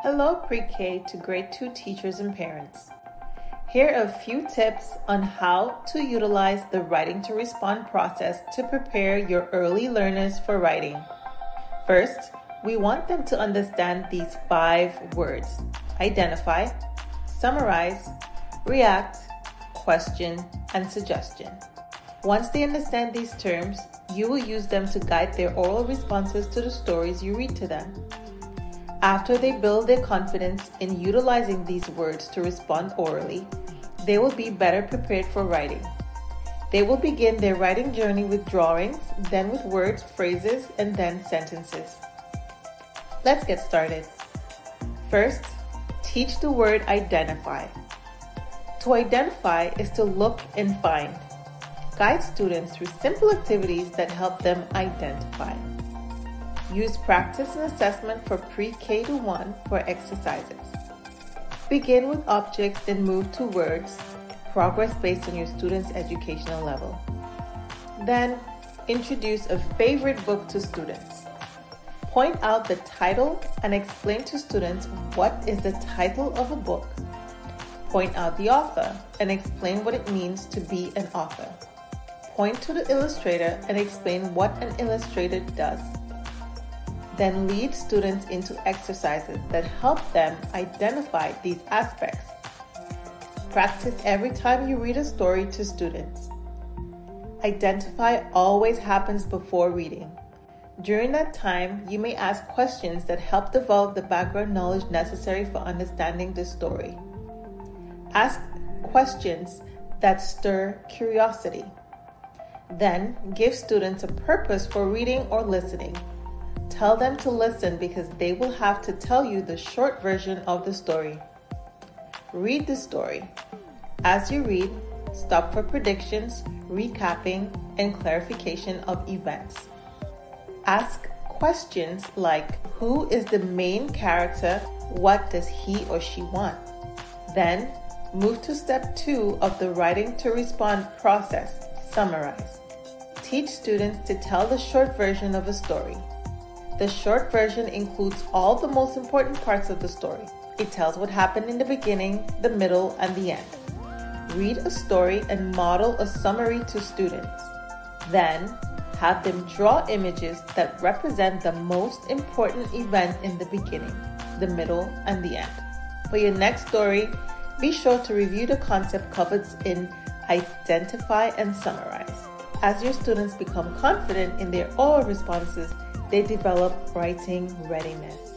Hello Pre-K to Grade 2 teachers and parents. Here are a few tips on how to utilize the writing to respond process to prepare your early learners for writing. First, we want them to understand these 5 words: identify, summarize, react, question, and suggestion. Once they understand these terms, you will use them to guide their oral responses to the stories you read to them. After they build their confidence in utilizing these words to respond orally, they will be better prepared for writing. They will begin their writing journey with drawings, then with words, phrases, and then sentences. Let's get started. First, teach the word identify. To identify is to look and find. Guide students through simple activities that help them identify. Use practice and assessment for pre-K to 1 for exercises. Begin with objects, then move to words. Progress based on your student's educational level. Then, introduce a favorite book to students. Point out the title and explain to students what is the title of a book. Point out the author and explain what it means to be an author. Point to the illustrator and explain what an illustrator does. Then lead students into exercises that help them identify these aspects. Practice every time you read a story to students. Identify always happens before reading. During that time, you may ask questions that help develop the background knowledge necessary for understanding the story. Ask questions that stir curiosity. Then, give students a purpose for reading or listening. Tell them to listen because they will have to tell you the short version of the story. Read the story. As you read, stop for predictions, recapping, and clarification of events. Ask questions like, who is the main character? What does he or she want? Then, move to step 2 of the writing to respond process, summarize. Teach students to tell the short version of a story. The short version includes all the most important parts of the story. It tells what happened in the beginning, the middle, and the end. Read a story and model a summary to students. Then, have them draw images that represent the most important event in the beginning, the middle, and the end. For your next story, be sure to review the concept covered in Identify and Summarize. As your students become confident in their oral responses, they develop writing readiness.